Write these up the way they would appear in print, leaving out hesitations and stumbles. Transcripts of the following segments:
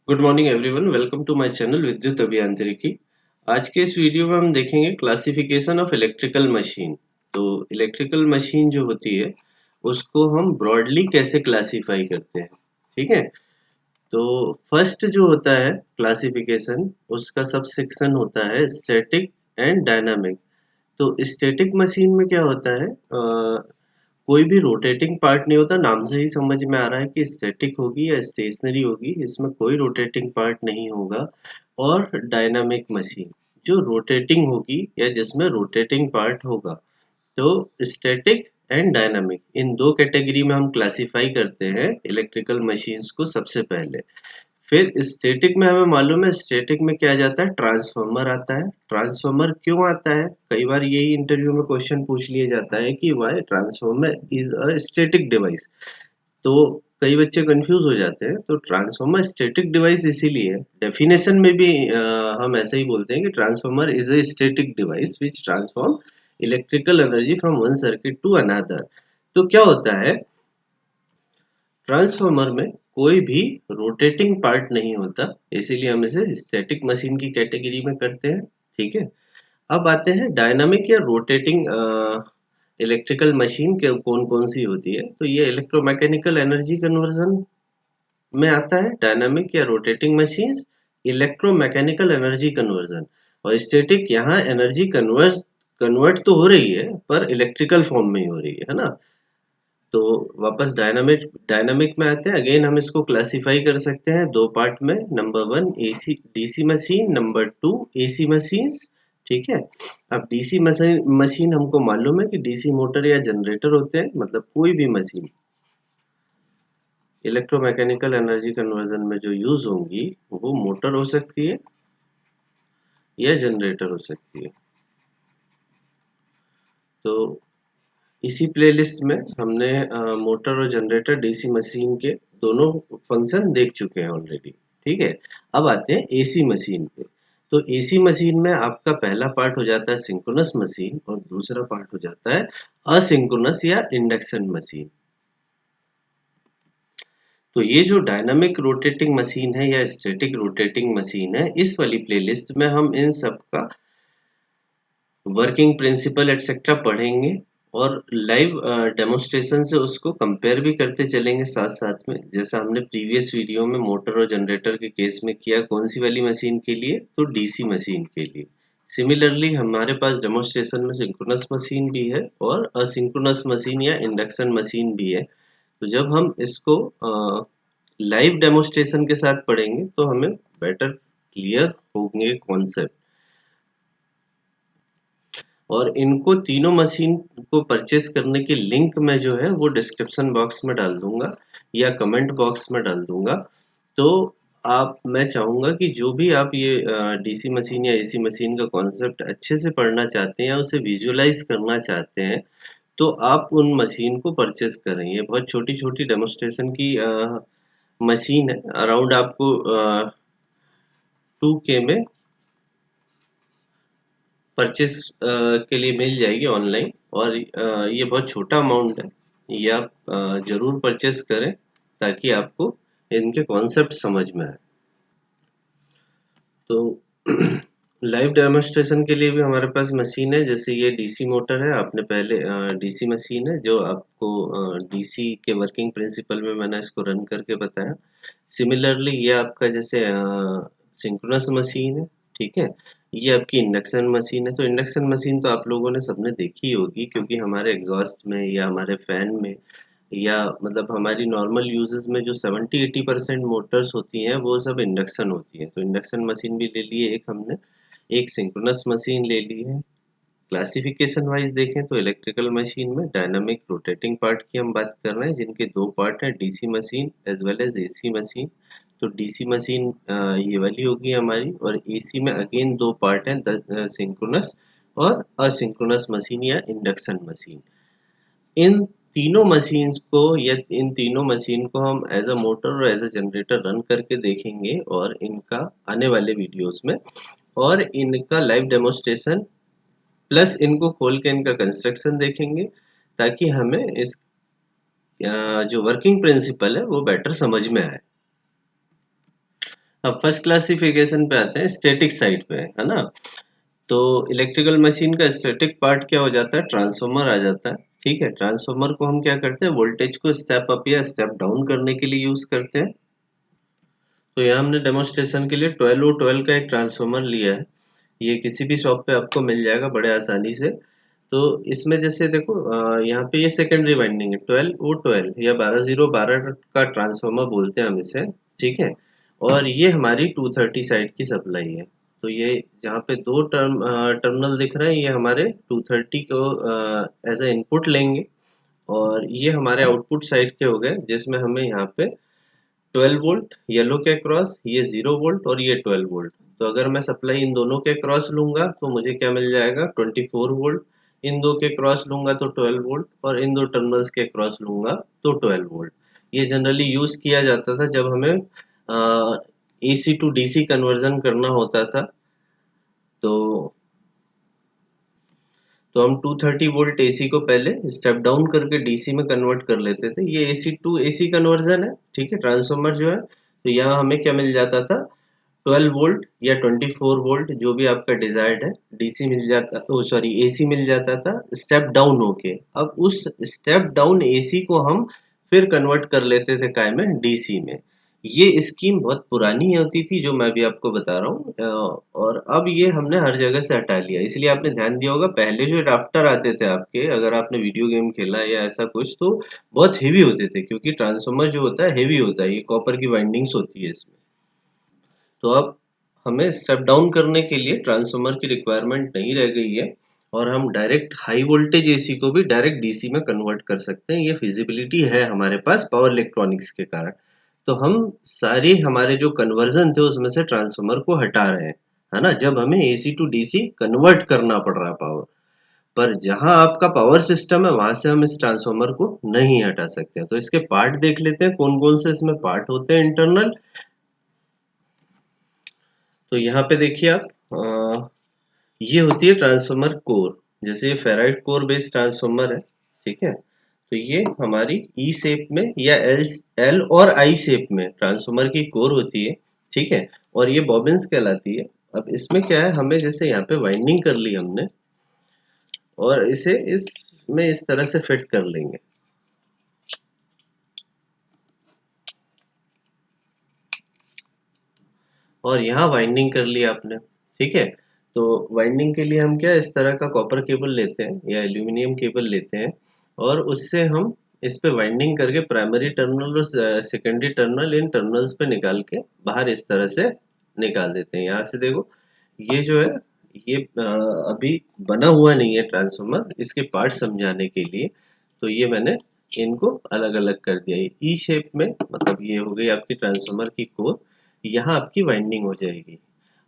Good morning everyone, welcome to my channel Vidyut Abhiyantriki. आज के इस वीडियो में हम देखेंगे क्लासिफिकेशन ऑफ इलेक्ट्रिकल मशीन। तो इलेक्ट्रिकल मशीन जो होती है उसको हम ब्रॉडली कैसे क्लासिफाई करते हैं। ठीक है। तो फर्स्ट जो होता है क्लासिफिकेशन, उसका सब सेक्शन होता है स्टैटिक एंड डायनामिक। तो स्टैटिक मशीन में क्या होता है, कोई भी रोटेटिंग पार्ट नहीं होता। नाम से ही समझ में आ रहा है कि स्टैटिक होगी या स्टेशनरी होगी, इसमें कोई रोटेटिंग पार्ट नहीं होगा। और डायनामिक मशीन जो रोटेटिंग होगी या जिसमें रोटेटिंग पार्ट होगा। तो स्टैटिक एंड डायनामिक इन दो कैटेगरी में हम क्लासिफाई करते हैं इलेक्ट्रिकल मशीन्स को सबसे पहले। फिर स्टैटिक में हमें मालूम है, स्टैटिक में क्या आ जाता है, ट्रांसफार्मर आता है। ट्रांसफार्मर क्यों आता है, कई बार यही इंटरव्यू में क्वेश्चन पूछ लिया जाता है कि why transformer is a static device. तो कई बच्चे कंफ्यूज हो जाते हैं। तो ट्रांसफार्मर स्टैटिक डिवाइस इसीलिए है, डेफिनेशन में भी हम ऐसे ही बोलते हैं कि transformer is a static device which transform electrical energy from one circuit to another. तो क्या होता है, ट्रांसफार्मर में कोई भी रोटेटिंग पार्ट नहीं होता, इसीलिए हम इसे स्टैटिक मशीन की कैटेगरी में करते हैं। ठीक है। अब आते हैं डायनामिक या रोटेटिंग इलेक्ट्रिकल मशीन के कौन कौन सी होती है। तो ये इलेक्ट्रोमैकेनिकल एनर्जी कन्वर्जन में आता है डायनामिक या rotating machines, electromechanical energy conversion. और स्टैटिक यहाँ एनर्जी कन्वर्ट तो हो रही है पर इलेक्ट्रिकल फॉर्म में ही हो रही है ना। तो वापस डायनामिक डायनामिक में आते हैं। अगेन हम इसको क्लासिफाई कर सकते हैं दो पार्ट में। Number one AC DC machine, number two AC machines. ठीक है। अब डीसी मशीन मशीन हमको मालूम है कि डीसी मोटर या जनरेटर होते हैं, मतलब कोई भी मशीन इलेक्ट्रोमैकेनिकल एनर्जी कन्वर्जन में जो यूज होंगी वो मोटर हो सकती है या जनरेटर हो सकती है। तो इसी प्लेलिस्ट में हमने मोटर और जनरेटर डीसी मशीन के दोनों फंक्शन देख चुके हैं ऑलरेडी। ठीक है। अब आते हैं एसी मशीन पे। तो एसी मशीन में आपका पहला पार्ट हो जाता है सिंक्रोनस मशीन और दूसरा पार्ट हो जाता है असिंक्रोनस या इंडक्शन मशीन। तो ये जो डायनामिक रोटेटिंग मशीन है या स्टैटिक रोटेटिंग मशीन है, इस वाली प्लेलिस्ट में हम इन सब का वर्किंग प्रिंसिपल एटसेट्रा पढ़ेंगे और लाइव डेमोस्ट्रेशन से उसको कंपेयर भी करते चलेंगे साथ साथ में, जैसा हमने प्रीवियस वीडियो में मोटर और जनरेटर के केस में किया। कौन सी वाली मशीन के लिए, तो डीसी मशीन के लिए। सिमिलरली हमारे पास डेमोस्ट्रेशन में सिंक्रोनस मशीन भी है और असिंक्रोनस मशीन या इंडक्शन मशीन भी है। तो जब हम इसको लाइव डेमोस्ट्रेशन के साथ पढ़ेंगे तो हमें बेटर क्लियर होंगे कॉन्सेप्ट। और इनको तीनों मशीन को परचेस करने की लिंक मैं जो है वो डिस्क्रिप्शन बॉक्स में डाल दूंगा या कमेंट बॉक्स में डाल दूंगा। तो आप, मैं चाहूँगा कि जो भी आप ये डीसी मशीन या एसी मशीन का कॉन्सेप्ट अच्छे से पढ़ना चाहते हैं या उसे विजुअलाइज करना चाहते हैं, तो आप उन मशीन को परचेस करें। ये बहुत छोटी छोटी डेमोस्ट्रेशन की मशीन है, अराउंड आपको 2K में परचेस के लिए मिल जाएगी ऑनलाइन। और ये बहुत छोटा अमाउंट है, ये आप जरूर परचेस करें ताकि आपको इनके कॉन्सेप्ट समझ में आए। तो लाइव डेमोन्स्ट्रेशन के लिए भी हमारे पास मशीन है, जैसे ये डीसी मोटर है। आपने पहले डीसी मशीन है जो आपको डीसी के वर्किंग प्रिंसिपल में मैंने इसको रन करके बताया। सिमिलरली ये आपका जैसे सिंक्रोनस मशीन है। ठीक है। ये आपकी इंडक्शन मशीन है। तो इंडक्शन मशीन तो आप लोगों ने सबने देखी होगी, क्योंकि हमारे एग्जॉस्ट में या हमारे फैन में या मतलब हमारी नॉर्मल यूजेस में जो 70-80% मोटर्स होती हैं वो सब इंडक्शन होती हैं। तो इंडक्शन मशीन भी ले लिए एक हमने, एक सिंक्रोनस मशीन ले ली है। क्लासिफिकेशन वाइज देखें तो इलेक्ट्रिकल मशीन में डायनामिक रोटेटिंग पार्ट की हम बात कर रहे हैं, जिनके दो पार्ट हैं, DC machine as well as AC machine. तो डीसी मशीन ये वाली होगी हमारी, और एसी में अगेन दो पार्ट हैं, सिंक्रोनस और असिंक्रोनस मशीन या इंडक्शन मशीन। इन तीनों मशीन्स को या इन तीनों मशीन को हम एज अ मोटर और एज अ जनरेटर रन करके देखेंगे और इनका आने वाले वीडियोस में, और इनका लाइव डेमोस्ट्रेशन प्लस इनको खोल के इनका कंस्ट्रक्शन देखेंगे, ताकि हमें इस जो वर्किंग प्रिंसिपल है वो बेटर समझ में आए। अब फर्स्ट क्लासिफिकेशन पे आते हैं, स्टैटिक साइड पे, है ना। तो इलेक्ट्रिकल मशीन का स्टैटिक पार्ट क्या हो जाता है, ट्रांसफार्मर आ जाता है। ठीक है, ट्रांसफार्मर को हम क्या करते हैं, वोल्टेज को स्टेप अप या स्टेप डाउन करने के लिए यूज करते हैं। तो यहाँ हमने डेमोन्स्ट्रेशन के लिए 12 का एक ट्रांसफार्मर लिया है। ये किसी भी शॉप पे आपको मिल जाएगा बड़े आसानी से। तो इसमें जैसे देखो, यहाँ पे ये सेकेंडरी वाइंडिंग है, 12 या 12 का ट्रांसफार्मर बोलते हैं हम इसे। ठीक है, और ये हमारी 230 साइड की सप्लाई है। तो ये जहाँ पे दो टर्मिनल दिख रहे हैं, ये हमारे 230 को एज ए इनपुट लेंगे, और ये हमारे आउटपुट साइड के हो गए, जिसमें हमें यहाँ पे 12 वोल्ट येलो के क्रॉस, ये 0 वोल्ट और ये 12 वोल्ट। तो अगर मैं सप्लाई इन दोनों के क्रॉस लूंगा तो मुझे क्या मिल जाएगा, 24 वोल्ट। इन दो के क्रॉस लूंगा तो 12 वोल्ट, और इन दो टर्मिनल्स के क्रॉस लूंगा तो 12 वोल्ट। ये जनरली यूज किया जाता था जब हमें एसी टू डीसी कन्वर्जन करना होता था। तो हम 230 वोल्ट एसी को पहले स्टेप डाउन करके डीसी में कन्वर्ट कर लेते थे। ये एसी टू एसी कन्वर्जन है। ठीक है, ट्रांसफार्मर जो है, तो यहाँ हमें क्या मिल जाता था, 12 वोल्ट या 24 वोल्ट जो भी आपका डिजायर्ड है, डीसी मिल जाता, ओ सॉरी एसी मिल जाता था स्टेप डाउन होके। अब उस स्टेप डाउन एसी को हम फिर कन्वर्ट कर लेते थे काय में, डीसी में। ये स्कीम बहुत पुरानी होती थी जो मैं भी आपको बता रहा हूँ, और अब ये हमने हर जगह से हटा लिया। इसलिए आपने ध्यान दिया होगा, पहले जो अडाप्टर आते थे आपके, अगर आपने वीडियो गेम खेला या ऐसा कुछ, तो बहुत हेवी होते थे, क्योंकि ट्रांसफार्मर जो होता है हेवी होता है, ये कॉपर की वाइंडिंग्स होती है इसमें। तो अब हमें स्टेप डाउन करने के लिए ट्रांसफार्मर की रिक्वायरमेंट नहीं रह गई है, और हम डायरेक्ट हाई वोल्टेज एसी को भी डायरेक्ट डीसी में कन्वर्ट कर सकते हैं। ये फिजिबिलिटी है हमारे पास पावर इलेक्ट्रॉनिक्स के कारण। तो हम सारे हमारे जो कन्वर्जन थे उसमें से ट्रांसफार्मर को हटा रहे हैं, है ना, जब हमें एसी टू डीसी कन्वर्ट करना पड़ रहा है पावर। पर जहां आपका पावर सिस्टम है वहां से हम इस ट्रांसफार्मर को नहीं हटा सकते। तो इसके पार्ट देख लेते हैं, कौन कौन से इसमें पार्ट होते हैं इंटरनल। तो यहाँ पे देखिए आप, ये होती है ट्रांसफार्मर कोर। जैसे ये फेराइट कोर बेस्ड ट्रांसफार्मर है। ठीक है, तो ये हमारी ई शेप में या एल एल और आई शेप में ट्रांसफार्मर की कोर होती है। ठीक है, और ये बॉबिन्स कहलाती है। अब इसमें क्या है, हमें जैसे यहाँ पे वाइंडिंग कर ली हमने, और इसे इसमें इस तरह से फिट कर लेंगे। और यहाँ वाइंडिंग कर ली आपने। ठीक है, तो वाइंडिंग के लिए हम क्या, इस तरह का कॉपर केबल लेते हैं या एल्यूमिनियम केबल लेते हैं, और उससे हम इस पे वाइंडिंग करके प्राइमरी टर्मिनल और सेकेंडरी टर्मिनल इन टर्मिनल्स पे निकाल के बाहर इस तरह से निकाल देते हैं। यहाँ से देखो, ये जो है, ये अभी बना हुआ नहीं है ट्रांसफार्मर, इसके पार्ट समझाने के लिए तो ये मैंने इनको अलग अलग कर दिया। ये ई शेप में, मतलब ये हो गई आपकी ट्रांसफार्मर की कोर। यहाँ आपकी वाइंडिंग हो जाएगी,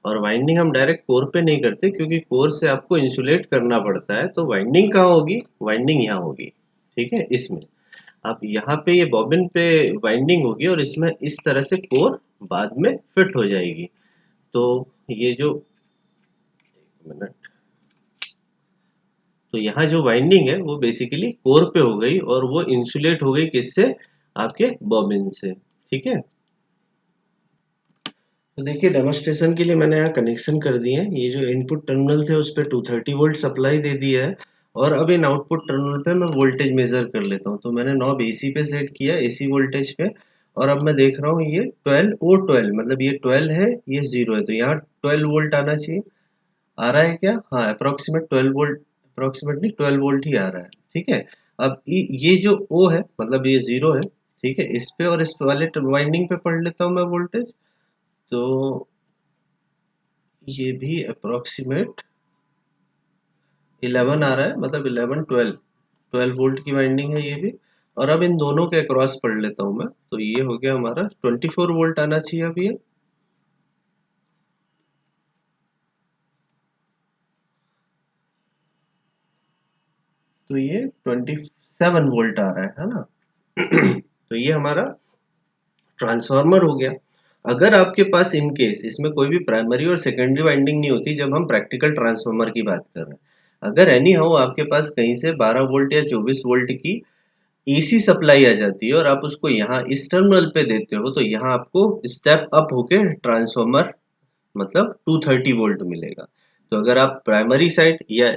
और वाइंडिंग हम डायरेक्ट कोर पे नहीं करते, क्योंकि कोर से आपको इंसुलेट करना पड़ता है। तो वाइंडिंग कहाँ होगी, वाइंडिंग यहाँ होगी। ठीक है, इसमें अब यहाँ पे ये बॉबिन पे वाइंडिंग होगी, और इसमें इस तरह से कोर बाद में फिट हो जाएगी। तो ये जो, एक मिनट, तो यहाँ जो वाइंडिंग है वो बेसिकली कोर पे हो गई, और वो इंसुलेट हो गई किससे, आपके बॉबिन से। ठीक है, तो देखिए डेमोन्स्ट्रेशन के लिए मैंने यहाँ कनेक्शन कर दिए हैं। ये जो इनपुट टर्मिनल थे उस पर 230 वोल्ट सप्लाई दे दिया है, और अब इन आउटपुट टर्मिनल पे मैं वोल्टेज मेजर कर लेता हूँ। तो मैंने नॉब एसी पे सेट किया, एसी वोल्टेज पे, और अब मैं देख रहा हूँ ये 12 मतलब ये 12 है, ये 0 है, तो यहाँ 12 वोल्ट आना चाहिए। आ रहा है क्या, हाँ, अप्रोक्सीमेट 12 वोल्ट, अप्रोक्सीमेटली 12 वोल्ट ही आ रहा है। ठीक है, अब ये जो ओ है, मतलब ये 0 है। ठीक है, इस पे और इस वाले वाइंडिंग पे पढ़ लेता हूँ मैं वोल्टेज। तो ये भी अप्रोक्सीमेट 11 आ रहा है, मतलब 11 12 वोल्ट की वाइंडिंग है ये भी। और अब इन दोनों के अक्रॉस पढ़ लेता हूँ मैं, तो ये हो गया हमारा 24 वोल्ट आना चाहिए अब ये। तो ये 27 वोल्ट आ रहा है ना। तो ये हमारा ट्रांसफार्मर हो गया। अगर आपके पास इन केस इसमें कोई भी प्राइमरी और सेकेंडरी वाइंडिंग नहीं होती, जब हम प्रैक्टिकल ट्रांसफार्मर की बात कर रहे हैं, अगर एनी हाउ आपके पास कहीं से 12 वोल्ट या 24 वोल्ट की एसी सप्लाई आ जाती है और आप उसको यहाँ इस टर्मिनल पे देते हो तो यहाँ आपको स्टेप अप होके ट्रांसफॉर्मर मतलब 230 वोल्ट मिलेगा। तो अगर आप प्राइमरी साइड या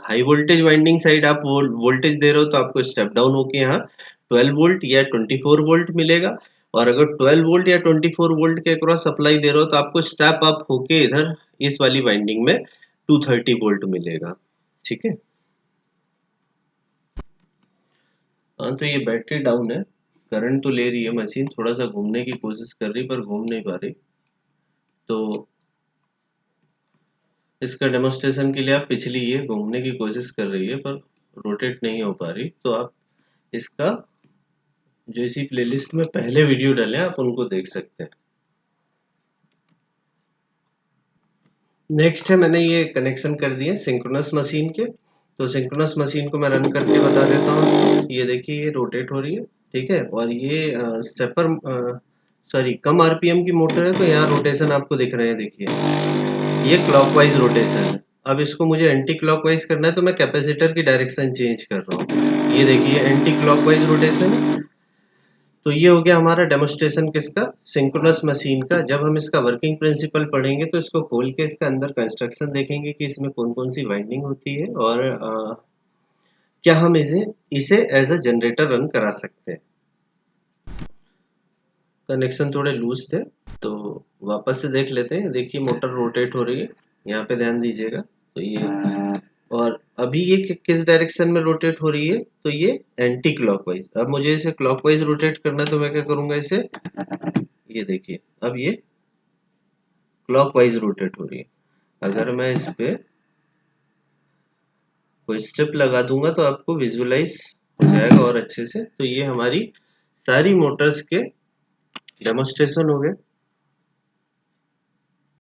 हाई वोल्टेज वाइंडिंग साइड आप वोल्टेज दे रहे हो तो आपको स्टेप डाउन होके यहाँ 12 वोल्ट या 24 वोल्ट मिलेगा। और अगर 12 वोल्ट या 24 वोल्ट के अक्रॉस सप्लाई दे रहे हो तो आपको स्टेप अप होके इधर इस वाली वाइंडिंग में 230 वोल्ट मिलेगा। ठीक है। हाँ, तो ये बैटरी डाउन है, करंट तो ले रही है मशीन, थोड़ा सा घूमने की कोशिश कर रही पर घूम नहीं पा रही। तो इसका डेमोस्ट्रेशन के लिए आप पिछली ये घूमने की कोशिश कर रही है पर रोटेट नहीं हो पा रही, तो आप इसका जो इसी प्लेलिस्ट में पहले वीडियो डाले हैं आप उनको देख सकते हैं। नेक्स्ट है, मैंने ये कनेक्शन कर दिए सिंक्रोनस मशीन के। तो सिंक्रोनस मशीन को मैं रन करके बता देता हूँ। ये देखिए ये रोटेट हो रही है, ठीक है। और ये स्टेपर सॉरी कम आरपीएम की मोटर है तो यहाँ रोटेशन आपको दिख रहे हैं, देखिए ये क्लॉकवाइज रोटेशन है। अब इसको मुझे एंटी क्लॉकवाइज करना है तो मैं कैपेसिटर की डायरेक्शन चेंज कर रहा हूँ। ये देखिए एंटी क्लॉकवाइज रोटेशन। तो ये हो गया हमारा डेमोस्ट्रेशन किसका, सिंक्रोनस मशीन का। जब हम इसका वर्किंग प्रिंसिपल पढ़ेंगे तो इसको खोल के इसका अंदर कंस्ट्रक्शन देखेंगे कि इसमें कौन कौन सी वाइंडिंग होती है और क्या हम इसे इसे एज अ जनरेटर रन करा सकते हैं। कनेक्शन थोड़े लूज थे तो वापस से देख लेते हैं। देखिए मोटर रोटेट हो रही है, यहाँ पे ध्यान दीजिएगा। तो ये और अभी ये किस डायरेक्शन में रोटेट हो रही है, तो ये एंटी क्लॉकवाइज। अब मुझे इसे क्लॉकवाइज रोटेट करना है तो मैं क्या करूंगा, इसे ये देखिए अब ये क्लॉकवाइज रोटेट हो रही है। अगर मैं इस पे कोई स्टेप लगा दूंगा तो आपको विजुअलाइज हो जाएगा और अच्छे से। तो ये हमारी सारी मोटर्स के डेमोस्ट्रेशन हो गए।